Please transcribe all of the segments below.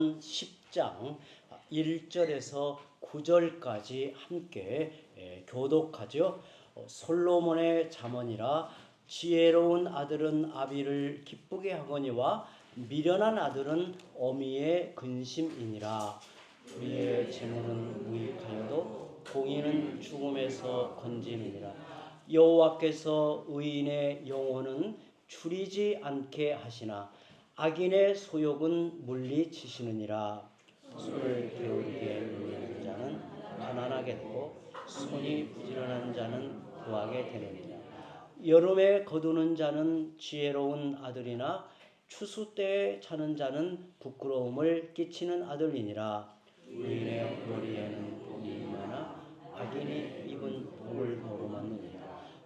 10장 1절에서 9절까지 함께 교독하죠. 솔로몬의 잠언이라 지혜로운 아들은 아비를 기쁘게 하거니와 미련한 아들은 어미의 근심이니라. 그의 재물은 무익하여도 공의는 죽음에서 건지느니라. 여호와께서 의인의 영혼은 줄이지 않게 하시나 악인의 소욕은 물리치시느니라. 술을 게으르게 누리는 자는 가난하게 되고 손이 부지런한 자는 구하게 되느니라. 여름에 거두는 자는 지혜로운 아들이나 추수 때에 자는 자는 부끄러움을 끼치는 아들이니라. 의인의 머리에는 복이 임하나 악인이 입은 복을 머금었느니라.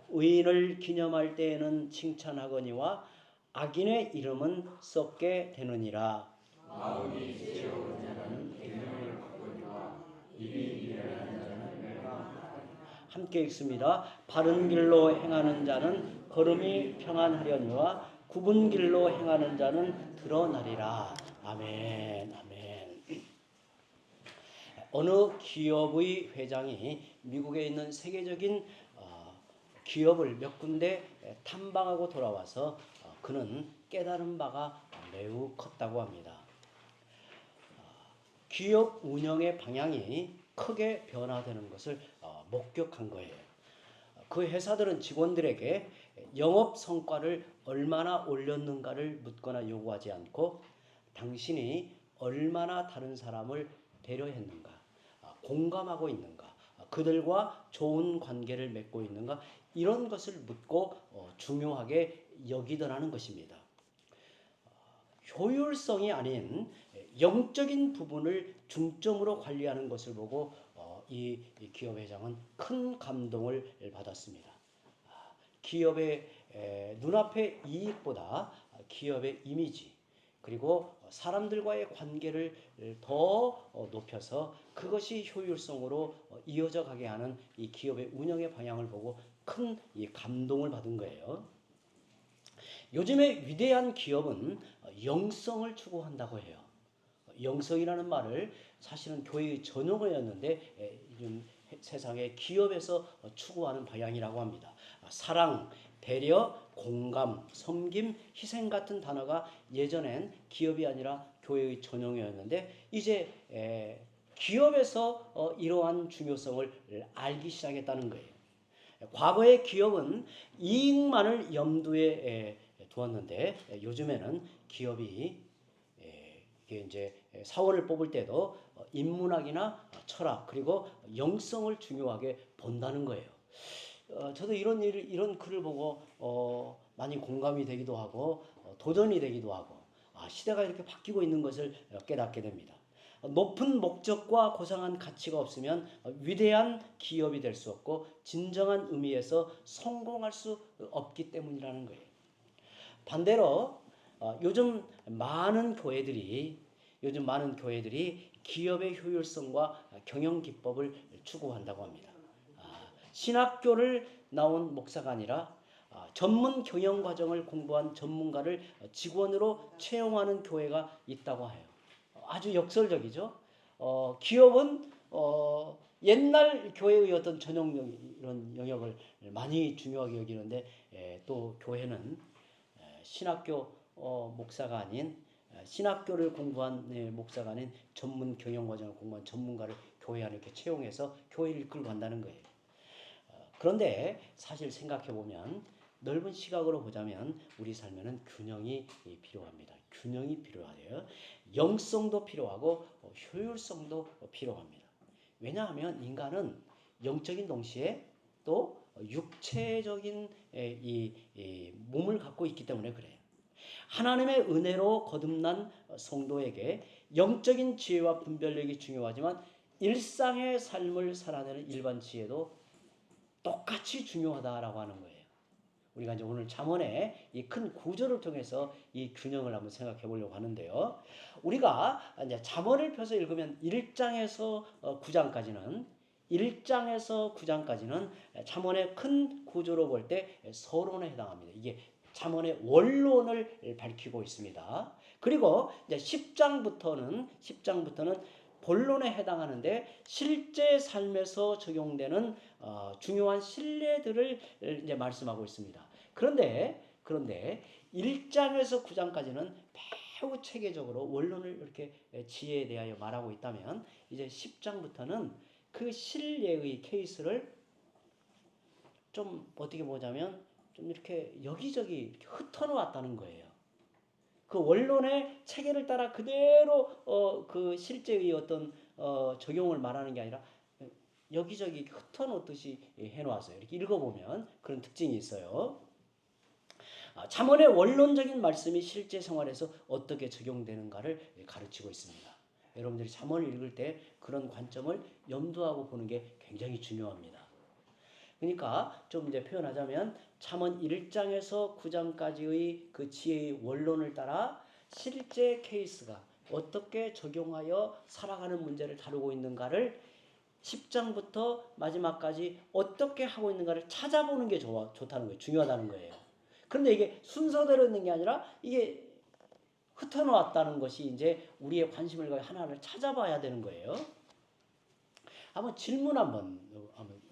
의인을 기념할 때에는 칭찬하거니와 악인의 이름은 썩게 되느니라. 마음이 지혜로운 자는 계명을 거두니와 입이 미련한 자는 멸망하리라. 함께 읽습니다. 바른 길로 행하는 자는 걸음이 평안하려니와 굽은 길로 행하는 자는 드러나리라. 아멘. 아멘. 어느 기업의 회장이 미국에 있는 세계적인 기업을 몇 군데 탐방하고 돌아와서 그는 깨달은 바가 매우 컸다고 합니다. 기업 운영의 방향이 크게 변화되는 것을 목격한 거예요. 그 회사들은 직원들에게 영업 성과를 얼마나 올렸는가를 묻거나 요구하지 않고 당신이 얼마나 다른 사람을 배려했는가, 공감하고 있는가, 그들과 좋은 관계를 맺고 있는가, 이런 것을 묻고 중요하게 여기더라는 것입니다. 효율성이 아닌 영적인 부분을 중점으로 관리하는 것을 보고 이 기업 회장은 큰 감동을 받았습니다. 기업의 눈앞의 이익보다 기업의 이미지, 그리고 사람들과의 관계를 더 높여서 그것이 효율성으로 이어져 가게 하는 이 기업의 운영의 방향을 보고 큰 이 감동을 받은 거예요. 요즘에 위대한 기업은 영성을 추구한다고 해요. 영성이라는 말을 사실은 교회의 전용어였는데 요즘 세상의 기업에서 추구하는 방향이라고 합니다. 사랑, 배려, 공감, 섬김, 희생 같은 단어가 예전엔 기업이 아니라 교회의 전용어였는데 이제 기업에서 이러한 중요성을 알기 시작했다는 거예요. 과거의 기업은 이익만을 염두에 두었는데 요즘에는 기업이 이제 사원을 뽑을 때도 인문학이나 철학 그리고 영성을 중요하게 본다는 거예요. 저도 이런 글을 보고 많이 공감이 되기도 하고 도전이 되기도 하고 시대가 이렇게 바뀌고 있는 것을 깨닫게 됩니다. 높은 목적과 고상한 가치가 없으면 위대한 기업이 될 수 없고 진정한 의미에서 성공할 수 없기 때문이라는 거예요. 반대로 요즘 많은 교회들이 기업의 효율성과 경영 기법을 추구한다고 합니다. 신학교를 나온 목사가 아니라 전문 경영 과정을 공부한 전문가를 직원으로 채용하는 교회가 있다고 해요. 아주 역설적이죠. 기업은 옛날 교회의 어떤 전용 이런 영역을 많이 중요하게 여기는데 또 교회는 신학교 목사가 아닌 신학교를 공부한 목사가 아닌 전문 경영 과정을 공부한 전문가를 교회 안에 이렇게 채용해서 교회를 이끌고 간다는 거예요. 그런데 사실 생각해 보면 넓은 시각으로 보자면 우리 삶에는 균형이 필요합니다. 균형이 필요하대요. 영성도 필요하고 효율성도 필요합니다. 왜냐하면 인간은 영적인 동시에 또 육체적인 이 몸을 갖고 있기 때문에 그래요. 하나님의 은혜로 거듭난 성도에게 영적인 지혜와 분별력이 중요하지만 일상의 삶을 살아내는 일반 지혜도 똑같이 중요하다라고 하는 거예요. 우리가 이제 오늘 잠언의 이 큰 구절을 통해서 이 균형을 한번 생각해 보려고 하는데요. 우리가 이제 잠언을 펴서 읽으면 1장에서 9장까지는 잠언의 큰 구조로 볼 때 서론에 해당합니다. 이게 잠언의 원론을 밝히고 있습니다. 그리고 이제 10장부터는 본론에 해당하는데 실제 삶에서 적용되는 중요한 신뢰들을 이제 말씀하고 있습니다. 그런데 1장에서 9장까지는 매우 체계적으로 원론을 이렇게 지혜에 대하여 말하고 있다면 이제 10장부터는 그 신뢰의 케이스를 좀 어떻게 보자면 좀 이렇게 여기저기 이렇게 흩어놓았다는 거예요. 그 원론의 체계를 따라 그대로 그 실제의 어떤 적용을 말하는 게 아니라 여기저기 흩어놓듯이 해놓았어요. 이렇게 읽어보면 그런 특징이 있어요. 잠언의 원론적인 말씀이 실제 생활에서 어떻게 적용되는가를 가르치고 있습니다. 여러분들이 잠언을 읽을 때 그런 관점을 염두하고 보는 게 굉장히 중요합니다. 그러니까 좀 이제 표현하자면 잠언 1장에서 9장까지의 그 지혜의 원론을 따라 실제 케이스가 어떻게 적용하여 살아가는 문제를 다루고 있는가를 10장부터 마지막까지 어떻게 하고 있는가를 찾아보는 게 좋다는 거예요. 중요하다는 거예요. 그런데 이게 순서대로 있는 게 아니라 이게 흩어놓았다는 것이 이제 우리의 관심을 가지고 하나를 찾아봐야 되는 거예요. 한번 질문 한번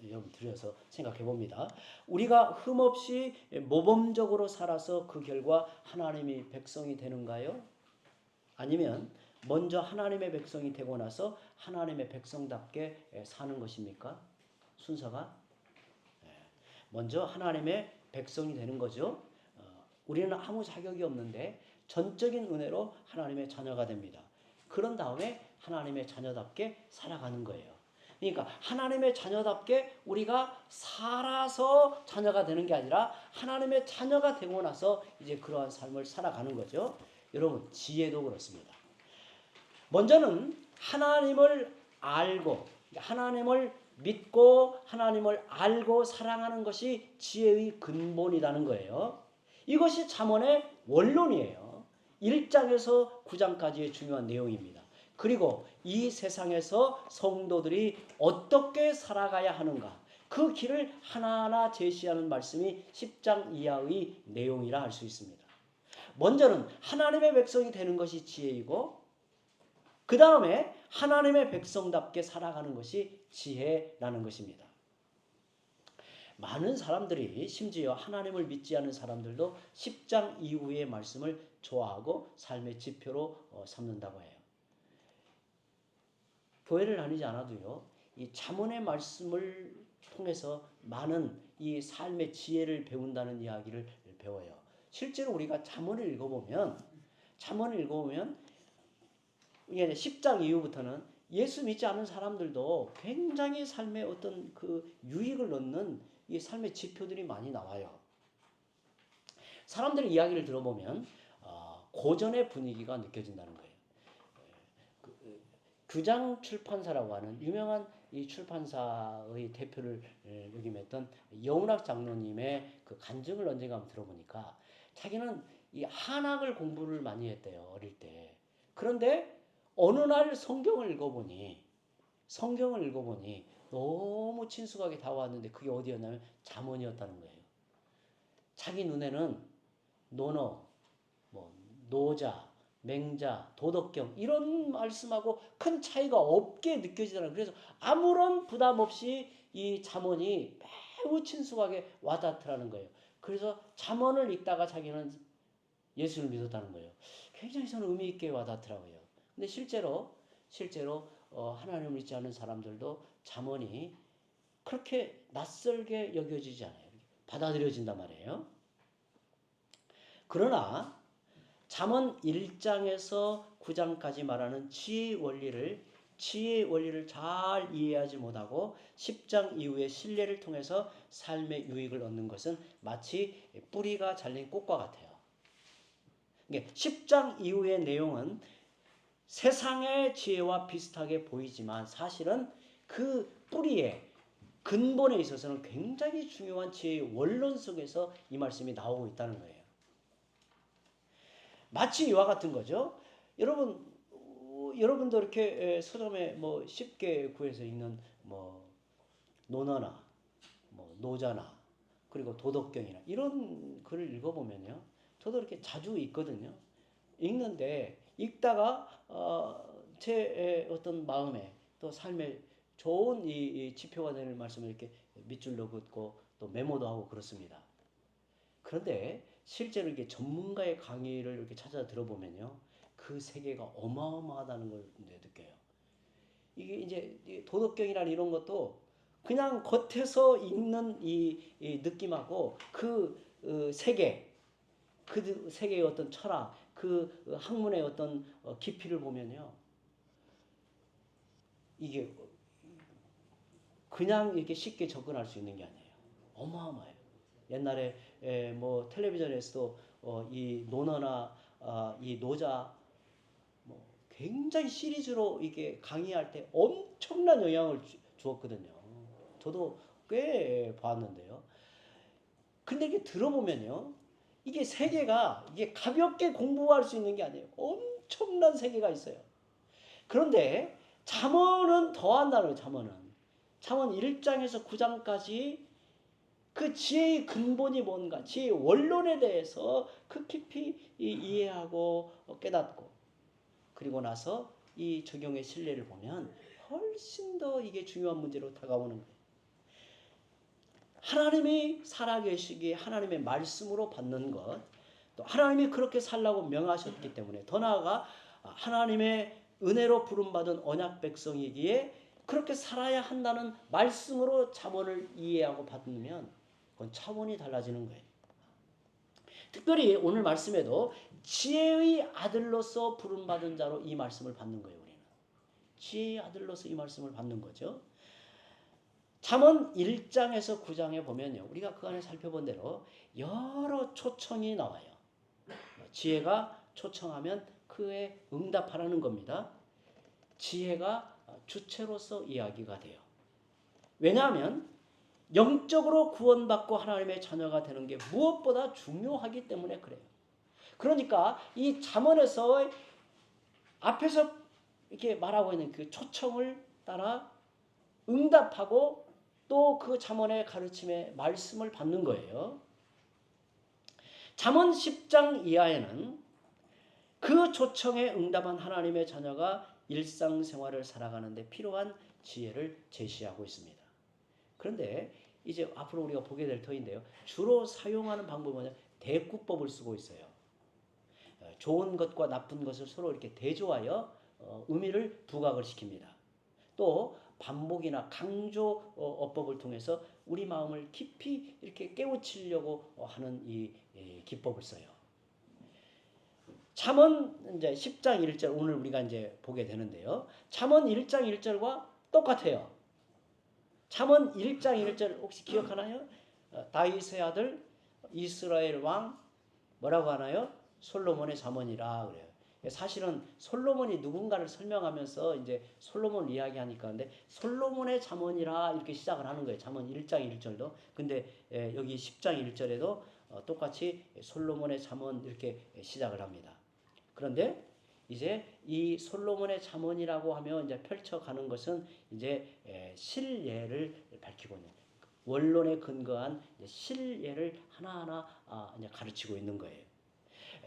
여러분 드려서 생각해 봅니다. 우리가 흠없이 모범적으로 살아서 그 결과 하나님의 백성이 되는가요? 아니면 먼저 하나님의 백성이 되고 나서 하나님의 백성답게 사는 것입니까? 순서가 먼저 하나님의 백성이 되는 거죠. 우리는 아무 자격이 없는데 전적인 은혜로 하나님의 자녀가 됩니다. 그런 다음에 하나님의 자녀답게 살아가는 거예요. 그러니까 하나님의 자녀답게 우리가 살아서 자녀가 되는 게 아니라 하나님의 자녀가 되고 나서 이제 그러한 삶을 살아가는 거죠. 여러분, 지혜도 그렇습니다. 먼저는 하나님을 알고 하나님을 믿고 하나님을 알고 사랑하는 것이 지혜의 근본이라는 거예요. 이것이 잠언의 원론이에요. 1장에서 9장까지의 중요한 내용입니다. 그리고 이 세상에서 성도들이 어떻게 살아가야 하는가, 그 길을 하나하나 제시하는 말씀이 10장 이하의 내용이라 할 수 있습니다. 먼저는 하나님의 백성이 되는 것이 지혜이고 그 다음에 하나님의 백성답게 살아가는 것이 지혜라는 것입니다. 많은 사람들이 심지어 하나님을 믿지 않는 사람들도 10장 이후의 말씀을 좋아하고 삶의 지표로 삼는다고 해요. 교회를 다니지 않아도요, 이 잠언의 말씀을 통해서 많은 이 삶의 지혜를 배운다는 이야기를 배워요. 실제로 우리가 잠언을 읽어보면 이게 10장 이후부터는 예수 믿지 않는 사람들도 굉장히 삶에 어떤 그 유익을 얻는 이 삶의 지표들이 많이 나와요. 사람들의 이야기를 들어보면 고전의 분위기가 느껴진다는 거예요. 규장 출판사라고 하는 유명한 이 출판사의 대표를 역임했던 여운학 장로님의 그 간증을 언젠가 한번 들어보니까 자기는 이 한학을 공부를 많이 했대요, 어릴 때. 그런데 어느 날 성경을 읽어보니 너무 친숙하게 다가왔는데 그게 어디였냐면 잠언이었다는 거예요. 자기 눈에는 논어, 노자, 맹자, 도덕경 이런 말씀하고 큰 차이가 없게 느껴지더라고요. 그래서 아무런 부담 없이 이 잠언이 매우 친숙하게 와닿더라는 거예요. 그래서 잠언을 읽다가 자기는 예수를 믿었다는 거예요. 굉장히 저는 의미 있게 와닿더라고요. 근데 실제로 하나님을 믿지 않는 사람들도 잠언이 그렇게 낯설게 여겨지지 않아요. 받아들여진단 말이에요. 그러나 잠언 1장에서 9장까지 말하는 지혜의 원리를 잘 이해하지 못하고 10장 이후의 신뢰를 통해서 삶의 유익을 얻는 것은 마치 뿌리가 잘린 꽃과 같아요. 10장 이후의 내용은 세상의 지혜와 비슷하게 보이지만 사실은 그 뿌리에 근본에 있어서는 굉장히 중요한 지혜의 원론 속에서 이 말씀이 나오고 있다는 거예요. 마치 이와 같은 거죠. 여러분도 이렇게 서점에 쉽게 구해서 읽는 논어나 노자나 그리고 도덕경이나 이런 글을 읽어보면요. 저도 이렇게 자주 읽거든요. 읽는데 읽다가 제 어떤 마음에 또 삶에 좋은 이 지표가 되는 말씀을 이렇게 밑줄로 긋고 또 메모도 하고 그렇습니다. 그런데 실제로 이게 전문가의 강의를 이렇게 찾아 들어보면요, 그 세계가 어마어마하다는 걸 느껴요. 이게 이제 도덕경이나 이런 것도 그냥 겉에서 읽는 이 느낌하고 그 세계, 그 세계의 어떤 철학, 그 학문의 어떤 깊이를 보면요, 이게 그냥 이렇게 쉽게 접근할 수 있는 게 아니에요. 어마어마해요. 옛날에 뭐 텔레비전에서도 이 논어나 이 노자 뭐 굉장히 시리즈로 이게 강의할 때 엄청난 영향을 주었거든요. 저도 꽤 봤는데요. 근데 이게 들어보면요, 이게 세계가 이게 가볍게 공부할 수 있는 게 아니에요. 엄청난 세계가 있어요. 그런데 잠언은 더한다는 거예요. 잠언 1장에서 9장까지 그 지혜의 근본이 뭔가, 지혜의 원론에 대해서 그 깊이 이해하고 깨닫고, 그리고 나서 이 적용의 신뢰를 보면 훨씬 더 이게 중요한 문제로 다가오는 거예요. 하나님이 살아계시기에 하나님의 말씀으로 받는 것, 또 하나님이 그렇게 살라고 명하셨기 때문에, 더 나아가 하나님의 은혜로 부름받은 언약 백성이기에 그렇게 살아야 한다는 말씀으로 잠언을 이해하고 받으면 그건 차원이 달라지는 거예요. 특별히 오늘 말씀에도 지혜의 아들로서 부름받은 자로 이 말씀을 받는 거예요. 우리는 지혜의 아들로서 이 말씀을 받는 거죠. 잠언 1장에서 9장에 보면요, 우리가 그 안에 살펴본 대로 여러 초청이 나와요. 지혜가 초청하면 그에 응답하라는 겁니다. 지혜가 주체로서 이야기가 돼요. 왜냐하면 영적으로 구원받고 하나님의 자녀가 되는 게 무엇보다 중요하기 때문에 그래요. 그러니까 이 잠언에서 앞에서 이렇게 말하고 있는 그 초청을 따라 응답하고 또 그 잠언의 가르침에 말씀을 받는 거예요. 잠언 10장 이하에는 그 초청에 응답한 하나님의 자녀가 일상생활을 살아가는데 필요한 지혜를 제시하고 있습니다. 그런데 이제 앞으로 우리가 보게 될 터인데요, 주로 사용하는 방법은 뭐냐? 대꾸법을 쓰고 있어요. 좋은 것과 나쁜 것을 서로 이렇게 대조하여 의미를 부각을 시킵니다. 또 반복이나 강조 어법을 통해서 우리 마음을 깊이 이렇게 깨우치려고 하는 이 기법을 써요. 잠언 이제 10장 1절 오늘 우리가 이제 보게 되는데요. 잠언 1장 1절과 똑같아요. 잠언 1장 1절 혹시 기억하나요? 다윗의 아들 이스라엘 왕 뭐라고 하나요? 솔로몬의 잠언이라 그래요. 사실은 솔로몬이 누군가를 설명하면서 이제 솔로몬 이야기하니까 근데 솔로몬의 잠언이라 이렇게 시작을 하는 거예요. 잠언 1장 1절도. 근데 여기 10장 1절에도 똑같이 솔로몬의 잠언 이렇게 시작을 합니다. 그런데 이제 이 솔로몬의 잠언이라고 하면 이제 펼쳐가는 것은 이제 실예를 밝히고 있는 원론에 근거한 실예를 하나하나 이제 가르치고 있는 거예요.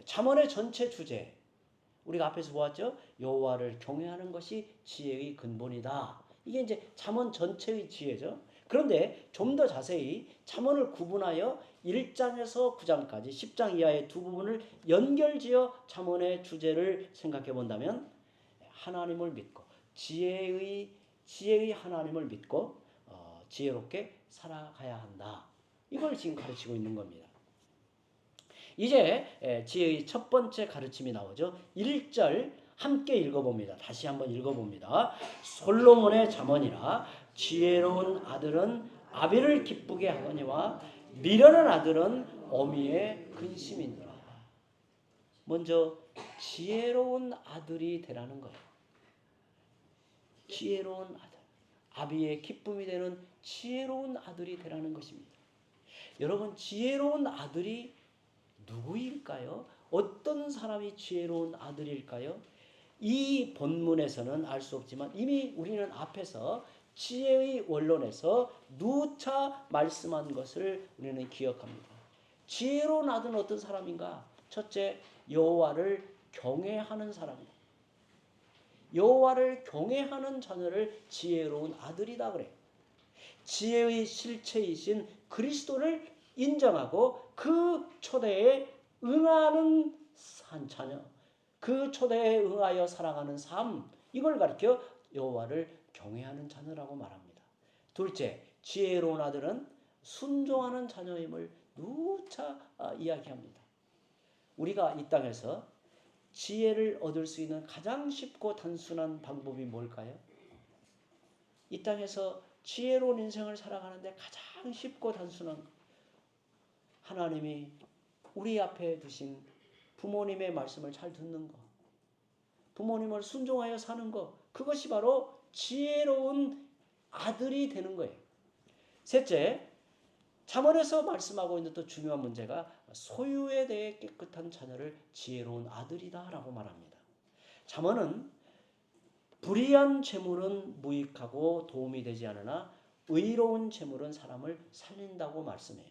잠언의 전체 주제 우리가 앞에서 보았죠. 여호와를 경외하는 것이 지혜의 근본이다. 이게 이제 잠언 전체의 지혜죠. 그런데 좀 더 자세히 잠언을 구분하여 1장에서 9장까지 10장 이하의 두 부분을 연결지어 잠언의 주제를 생각해 본다면 하나님을 믿고 지혜의 하나님을 믿고 지혜롭게 살아가야 한다. 이걸 지금 가르치고 있는 겁니다. 이제 지혜의 첫 번째 가르침이 나오죠. 1절 함께 읽어봅니다. 다시 한번 읽어봅니다. 솔로몬의 잠언이라 지혜로운 아들은 아비를 기쁘게 하거니와 미련한 아들은 어미의 근심이니라. 먼저 지혜로운 아들이 되라는 거예요. 지혜로운 아들. 아비의 기쁨이 되는 지혜로운 아들이 되라는 것입니다. 여러분, 지혜로운 아들이 누구일까요? 어떤 사람이 지혜로운 아들일까요? 이 본문에서는 알 수 없지만 이미 우리는 앞에서 지혜의 원론에서 누차 말씀한 것을 우리는 기억합니다. 지혜로운 아들은 어떤 사람인가? 첫째, 여호와를 경외하는 사람, 여호와를 경외하는 자녀를 지혜로운 아들이다 그래. 지혜의 실체이신 그리스도를 인정하고 그 초대에 응하는 한 자녀, 그 초대에 응하여 살아가는 삶, 이걸 가리켜 여호와를 경외하는 자녀라고 말합니다. 둘째, 지혜로운 아들은 순종하는 자녀임을 누차 이야기합니다. 우리가 이 땅에서 지혜를 얻을 수 있는 가장 쉽고 단순한 방법이 뭘까요? 이 땅에서 지혜로운 인생을 살아가는데 가장 쉽고 단순한 하나님이 우리 앞에 두신 부모님의 말씀을 잘 듣는 것, 부모님을 순종하여 사는 것, 그것이 바로 지혜로운 아들이 되는 거예요. 셋째, 잠언에서 말씀하고 있는 또 중요한 문제가 소유에 대해 깨끗한 자녀를 지혜로운 아들이다 라고 말합니다. 잠언은 불의한 재물은 무익하고 도움이 되지 않으나 의로운 재물은 사람을 살린다고 말씀해요.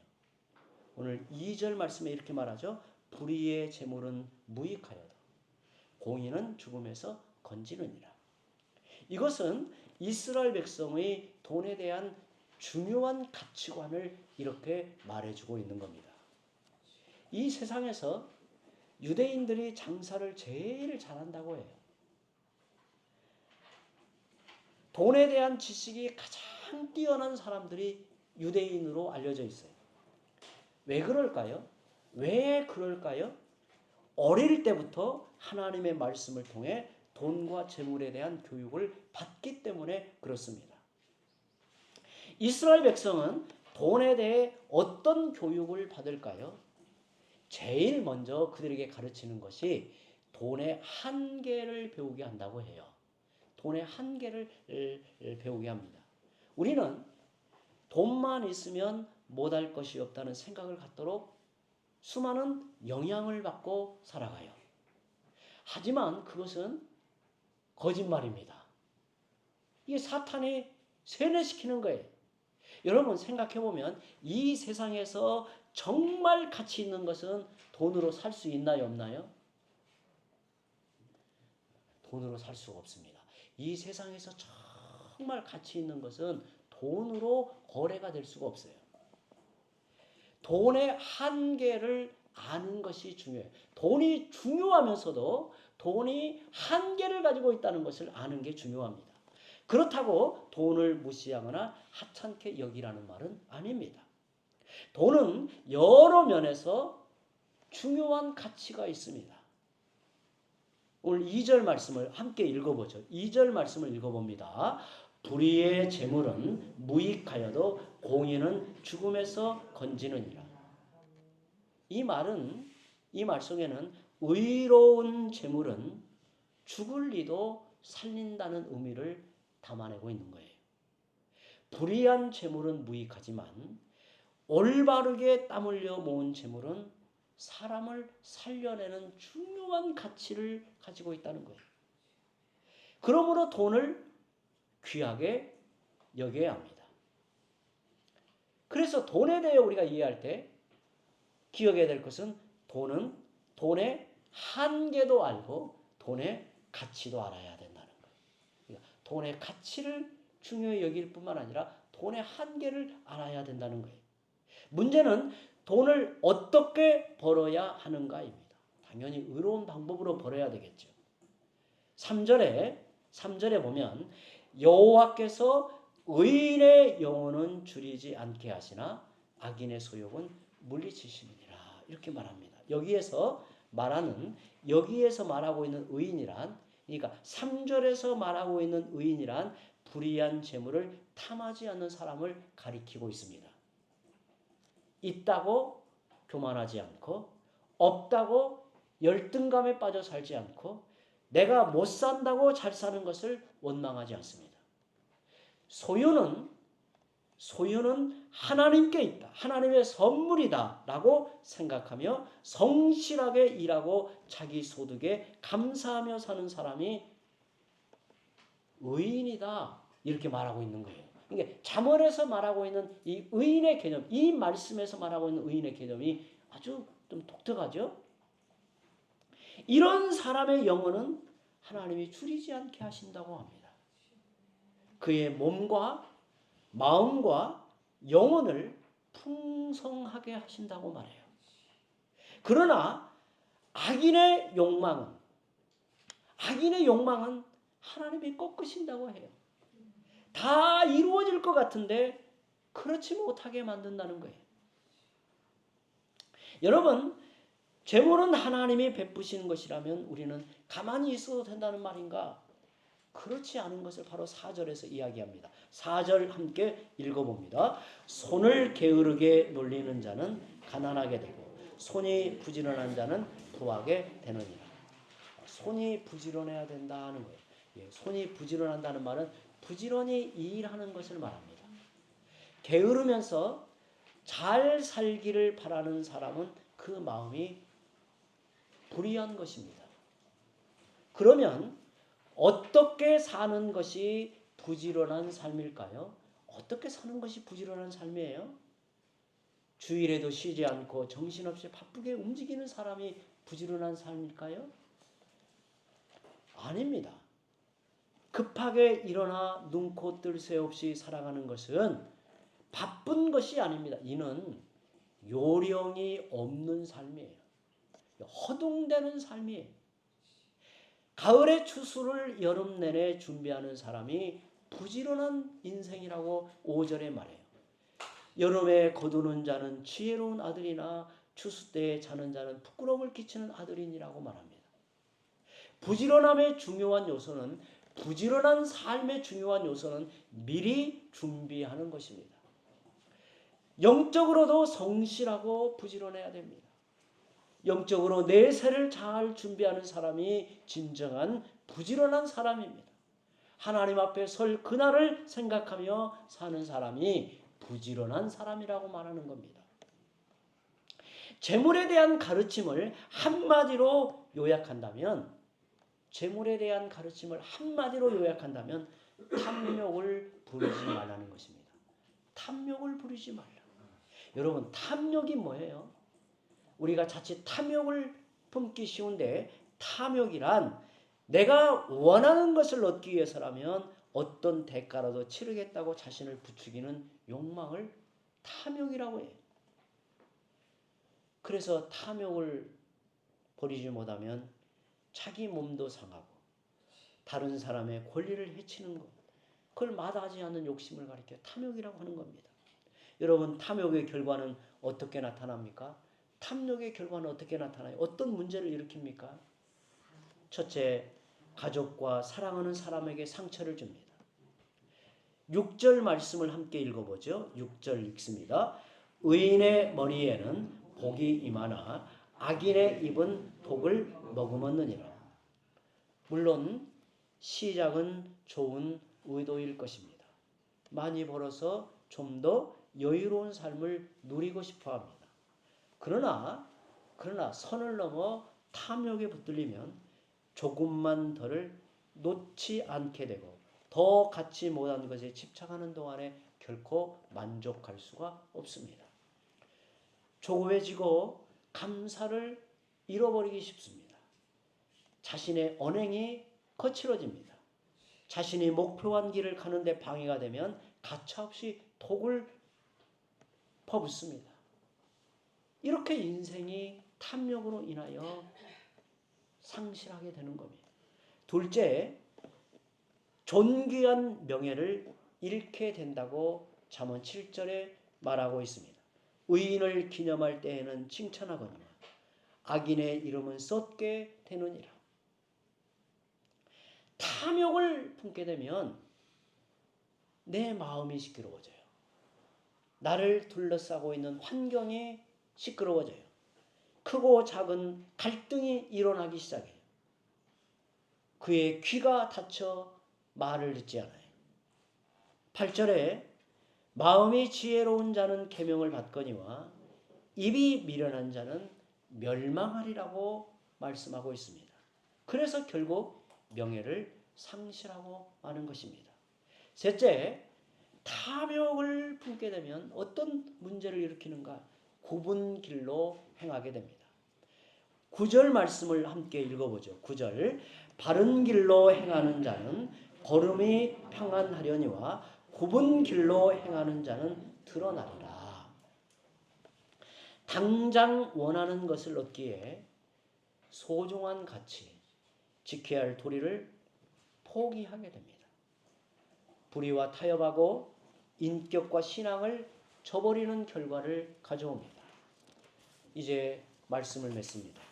오늘 2절 말씀에 이렇게 말하죠. 불의의 재물은 무익하여도 공의는 죽음에서 건지느니라. 이것은 이스라엘 백성의 돈에 대한 중요한 가치관을 이렇게 말해주고 있는 겁니다. 이 세상에서 유대인들이 장사를 제일 잘한다고 해요. 돈에 대한 지식이 가장 뛰어난 사람들이 유대인으로 알려져 있어요. 왜 그럴까요? 왜 그럴까요? 어릴 때부터 하나님의 말씀을 통해 돈과 재물에 대한 교육을 받기 때문에 그렇습니다. 이스라엘 백성은 돈에 대해 어떤 교육을 받을까요? 제일 먼저 그들에게 가르치는 것이 돈의 한계를 배우게 한다고 해요. 돈의 한계를 배우게 합니다. 우리는 돈만 있으면 못할 것이 없다는 생각을 갖도록 수많은 영향을 받고 살아가요. 하지만 그것은 거짓말입니다. 이게 사탄이 세뇌시키는 거예요. 여러분 생각해보면 이 세상에서 정말 가치 있는 것은 돈으로 살 수 있나요, 없나요? 돈으로 살 수가 없습니다. 이 세상에서 정말 가치 있는 것은 돈으로 거래가 될 수가 없어요. 돈의 한계를 아는 것이 중요해요. 돈이 중요하면서도 돈이 한계를 가지고 있다는 것을 아는 게 중요합니다. 그렇다고 돈을 무시하거나 하찮게 여기라는 말은 아닙니다. 돈은 여러 면에서 중요한 가치가 있습니다. 오늘 2절 말씀을 함께 읽어보죠. 2절 말씀을 읽어봅니다. 불의의 재물은 무익하여도 공의는 죽음에서 건지느니라. 이 말 속에는 의로운 재물은 죽을 리도 살린다는 의미를 담아내고 있는 거예요. 불의한 재물은 무익하지만 올바르게 땀 흘려 모은 재물은 사람을 살려내는 중요한 가치를 가지고 있다는 거예요. 그러므로 돈을 귀하게 여겨야 합니다. 그래서 돈에 대해 우리가 이해할 때 기억해야 될 것은 돈은 돈의 한계도 알고 돈의 가치도 알아야 된다는 거예요. 그러니까 돈의 가치를 중요히 여길 뿐만 아니라 돈의 한계를 알아야 된다는 거예요. 문제는 돈을 어떻게 벌어야 하는가입니다. 당연히 의로운 방법으로 벌어야 되겠죠. 3절에 보면 여호와께서 의인의 영혼은 줄이지 않게 하시나 악인의 소욕은 물리치시느니라 이렇게 말합니다. 여기에서 말하고 있는 의인이란, 그러니까 3절에서 말하고 있는 의인이란 불의한 재물을 탐하지 않는 사람을 가리키고 있습니다. 있다고 교만하지 않고 없다고 열등감에 빠져 살지 않고 내가 못 산다고 잘 사는 것을 원망하지 않습니다. 소유는 하나님께 있다. 하나님의 선물이다 라고 생각하며 성실하게 일하고 자기 소득에 감사하며 사는 사람이 의인이다 이렇게 말하고 있는 거예요. 그러니까 잠언에서 말하고 있는 이 의인의 개념, 이 말씀에서 말하고 있는 의인의 개념이 아주 좀 독특하죠. 이런 사람의 영혼은 하나님이 줄이지 않게 하신다고 합니다. 그의 몸과 마음과 영혼을 풍성하게 하신다고 말해요. 그러나 악인의 욕망은 하나님이 꺾으신다고 해요. 다 이루어질 것 같은데 그렇지 못하게 만든다는 거예요. 여러분, 재물은 하나님이 베푸시는 것이라면 우리는 가만히 있어도 된다는 말인가? 그렇지 않은 것을 바로 4절에서 이야기합니다. 4절 함께 읽어봅니다. 손을 게으르게 놀리는 자는 가난하게 되고 손이 부지런한 자는 부하게 되느니라. 손이 부지런해야 된다는 거예요. 예, 손이 부지런한다는 말은 부지런히 일하는 것을 말합니다. 게으르면서 잘 살기를 바라는 사람은 그 마음이 불의한 것입니다. 그러면 어떻게 사는 것이 부지런한 삶일까요? 어떻게 사는 것이 부지런한 삶이에요? 주일에도 쉬지 않고 정신없이 바쁘게 움직이는 사람이 부지런한 삶일까요? 아닙니다. 급하게 일어나 눈코 뜰 새 없이 살아가는 것은 바쁜 것이 아닙니다. 이는 요령이 없는 삶이에요. 허둥대는 삶이에요. 가을의 추수를 여름 내내 준비하는 사람이 부지런한 인생이라고 5절에 말해요. 여름에 거두는 자는 지혜로운 아들이나 추수 때에 자는 자는 부끄러움을 끼치는 아들이니라고 말합니다. 부지런한 삶의 중요한 요소는 미리 준비하는 것입니다. 영적으로도 성실하고 부지런해야 됩니다. 영적으로 내세를 잘 준비하는 사람이 진정한 부지런한 사람입니다. 하나님 앞에 설 그날을 생각하며 사는 사람이 부지런한 사람이라고 말하는 겁니다. 재물에 대한 가르침을 한마디로 요약한다면 탐욕을 부리지 말라는 것입니다. 탐욕을 부리지 말라. 여러분, 탐욕이 뭐예요? 우리가 자칫 탐욕을 품기 쉬운데, 탐욕이란 내가 원하는 것을 얻기 위해서라면 어떤 대가라도 치르겠다고 자신을 부추기는 욕망을 탐욕이라고 해요. 그래서 탐욕을 버리지 못하면 자기 몸도 상하고 다른 사람의 권리를 해치는 것, 그걸 마다하지 않는 욕심을 가리켜 탐욕이라고 하는 겁니다. 여러분, 탐욕의 결과는 어떻게 나타납니까? 탐욕의 결과는 어떻게 나타나요? 어떤 문제를 일으킵니까? 첫째, 가족과 사랑하는 사람에게 상처를 줍니다. 6절 말씀을 함께 읽어보죠. 6절 읽습니다. 의인의 머리에는 복이 임하나 악인의 입은 독을 머금었느니라. 물론 시작은 좋은 의도일 것입니다. 많이 벌어서 좀 더 여유로운 삶을 누리고 싶어 합니다. 그러나 선을 넘어 탐욕에 붙들리면 조금만 덜을 놓지 않게 되고 더 갖지 못한 것에 집착하는 동안에 결코 만족할 수가 없습니다. 조급해지고 감사를 잃어버리기 쉽습니다. 자신의 언행이 거칠어집니다. 자신이 목표한 길을 가는데 방해가 되면 가차없이 독을 퍼붓습니다. 이렇게 인생이 탐욕으로 인하여 상실하게 되는 겁니다. 둘째, 존귀한 명예를 잃게 된다고 잠언 7절에 말하고 있습니다. 의인을 기념할 때에는 칭찬하거니와 악인의 이름은 썩게 되느니라. 탐욕을 품게 되면 내 마음이 시끄러워져요. 나를 둘러싸고 있는 환경이 시끄러워져요. 크고 작은 갈등이 일어나기 시작해요. 그의 귀가 닫혀 말을 듣지 않아요. 8절에 마음이 지혜로운 자는 계명을 받거니와 입이 미련한 자는 멸망하리라고 말씀하고 있습니다. 그래서 결국 명예를 상실하고 마는 것입니다. 셋째, 탐욕을 품게 되면 어떤 문제를 일으키는가? 굽은 길로 행하게 됩니다. 9절 말씀을 함께 읽어보죠. 9절. 바른 길로 행하는 자는 걸음이 평안하려니와 굽은 길로 행하는 자는 드러나리라. 당장 원하는 것을 얻기에 소중한 가치, 지켜야 할 도리를 포기하게 됩니다. 불의와 타협하고 인격과 신앙을 저버리는 결과를 가져옵니다. 이제 말씀을 맺습니다.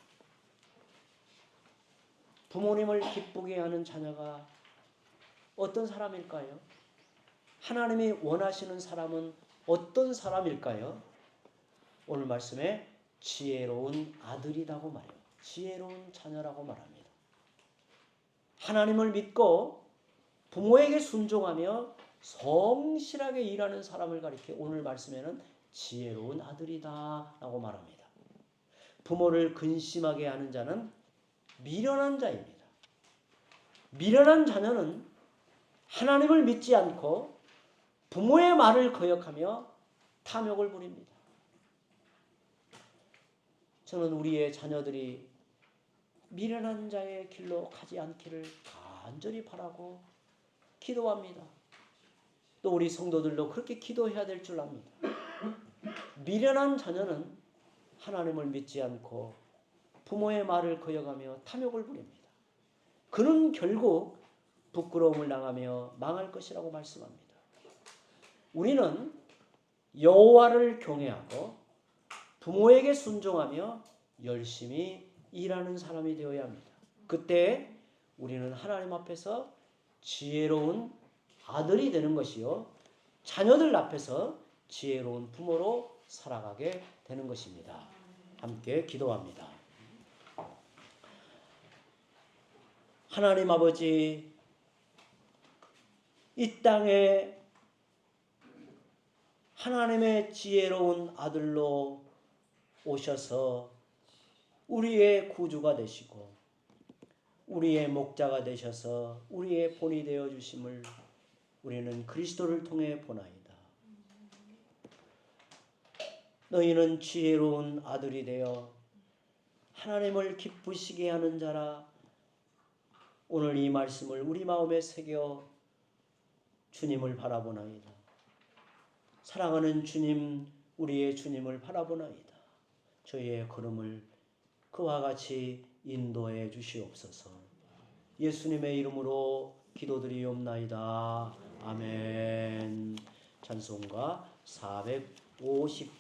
부모님을 기쁘게 하는 자녀가 어떤 사람일까요? 하나님이 원하시는 사람은 어떤 사람일까요? 오늘 말씀에 지혜로운 아들이라고 말해요. 지혜로운 자녀라고 말합니다. 하나님을 믿고 부모에게 순종하며 성실하게 일하는 사람을 가리켜 오늘 말씀에는 지혜로운 아들이다 라고 말합니다. 부모를 근심하게 하는 자는 미련한 자입니다. 미련한 자녀는 하나님을 믿지 않고 부모의 말을 거역하며 탐욕을 부립니다. 저는 우리의 자녀들이 미련한 자의 길로 가지 않기를 간절히 바라고 기도합니다. 또 우리 성도들도 그렇게 기도해야 될 줄 압니다. 미련한 자녀는 하나님을 믿지 않고 부모의 말을 거역하며 탐욕을 부립니다. 그는 결국 부끄러움을 당하며 망할 것이라고 말씀합니다. 우리는 여호와를 경외하고 부모에게 순종하며 열심히 일하는 사람이 되어야 합니다. 그때 우리는 하나님 앞에서 지혜로운 아들이 되는 것이요, 자녀들 앞에서 지혜로운 부모로 살아가게 되는 것입니다. 함께 기도합니다. 하나님 아버지, 이 땅에 하나님의 지혜로운 아들로 오셔서 우리의 구주가 되시고 우리의 목자가 되셔서 우리의 본이 되어 주심을 우리는 그리스도를 통해 보나이다. 너희는 지혜로운 아들이 되어 하나님을 기쁘시게 하는 자라. 오늘 이 말씀을 우리 마음에 새겨 주님을 바라보나이다. 사랑하는 주님, 우리의 주님을 바라보나이다. 저희의 걸음을 그와 같이 인도해 주시옵소서. 예수님의 이름으로 기도드리옵나이다. 아멘. 찬송가 450